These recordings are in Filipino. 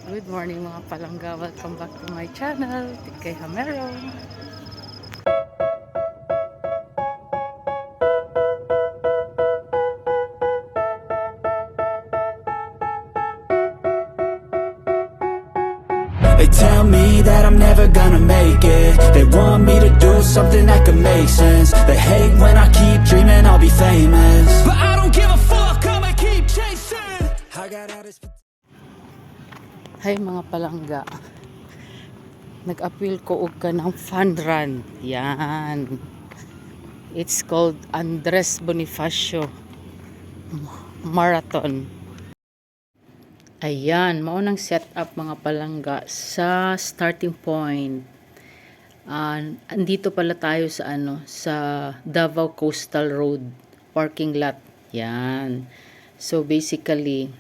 Good morning mga palangga. Welcome back to my channel. Tikay Hamero. They tell me that I'm never gonna make it. They want me to do something that could make sense. They hate when I keep dreaming I'll be famous, but I don't give a fuck, I'ma keep chasing. I got all this. Hi mga palangga. Nag-appeal ko og ka ng fun run. Yan. It's called Andres Bonifacio Marathon. Ayan, maunang set up mga palangga sa starting point. Andito pala tayo sa sa Davao Coastal Road parking lot. Yan. So basically,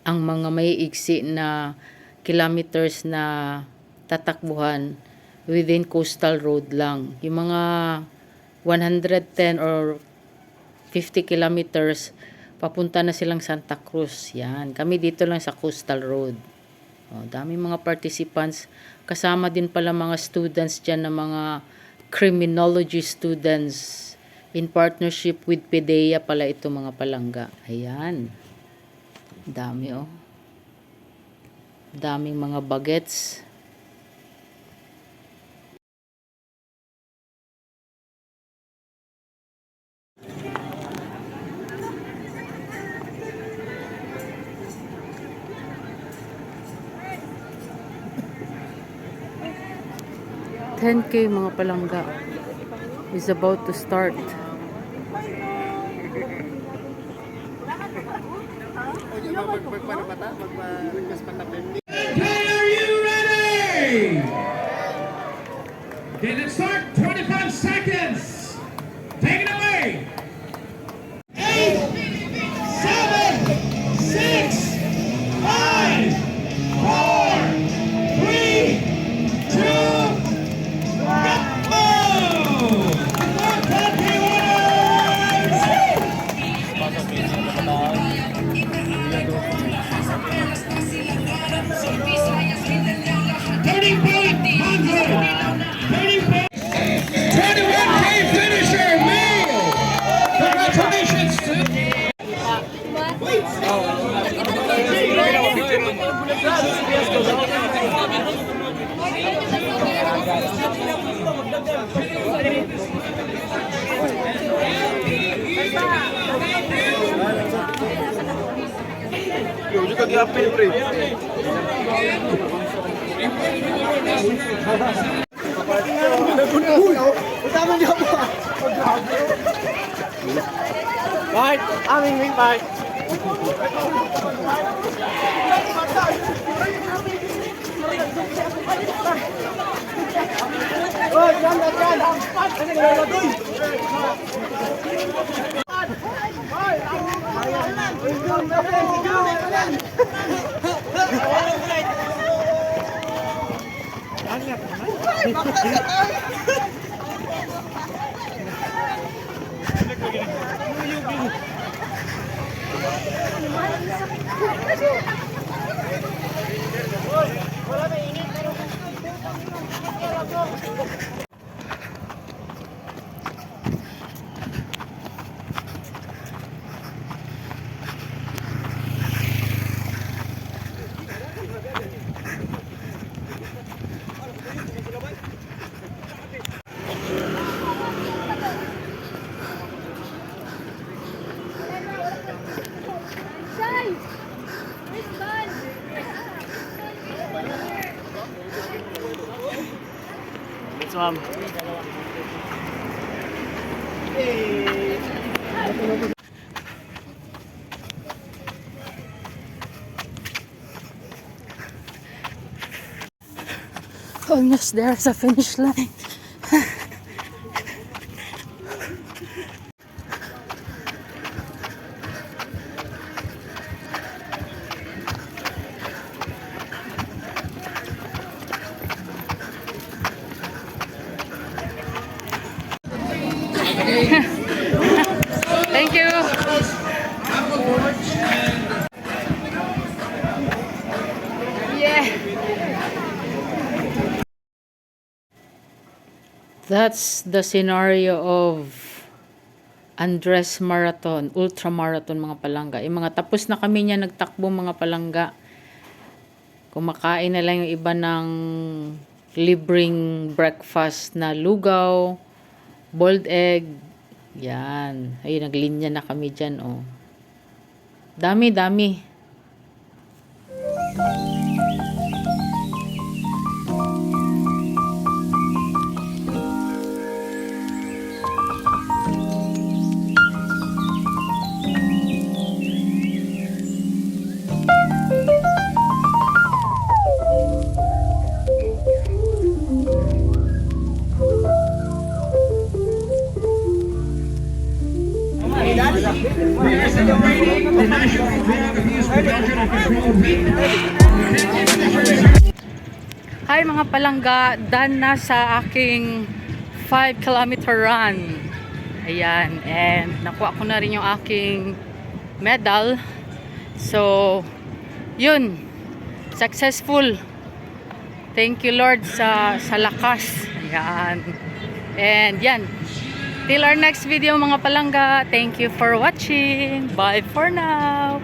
ang mga may iksi na kilometers na tatakbuhan within coastal road lang. Yung mga 110 or 50 kilometers papunta na silang Santa Cruz. Yan. Kami dito lang sa coastal road. Dami mga participants. Kasama din pala mga students dyan na mga criminology students in partnership with PDEA pala ito mga palangga. Ayan. Dami daming mga bagets. $10K mga palangga is about to start. Are you ready? Okay, let's start. 25 seconds. Take it away. 8, 7, 6, 5, 4, 3, 2, go! Yo juga diapil, pre. Right, aming wing bye. Oh, jangan. Let's ma'am. Almost there sa finish line. Thank you. That's the scenario of Andres Marathon, Ultra Marathon mga palangga. Yung mga tapos na kami niya nagtakbo mga palangga. Kumakain na lang yung iba ng libreng breakfast na lugaw, boiled egg. Yan. Ayun, naglinya na kami dyan, oh. Dami, dami. We are celebrating the National Drug Abuse Prevention and Control Week. Hi mga palangga, done na sa aking 5-kilometer run. Ayan, and nakuha ko na rin yung aking medal. So, yun, successful. Thank you Lord sa lakas. Ayan. And yan. Till our next video mga palangga. Thank you for watching. Bye for now.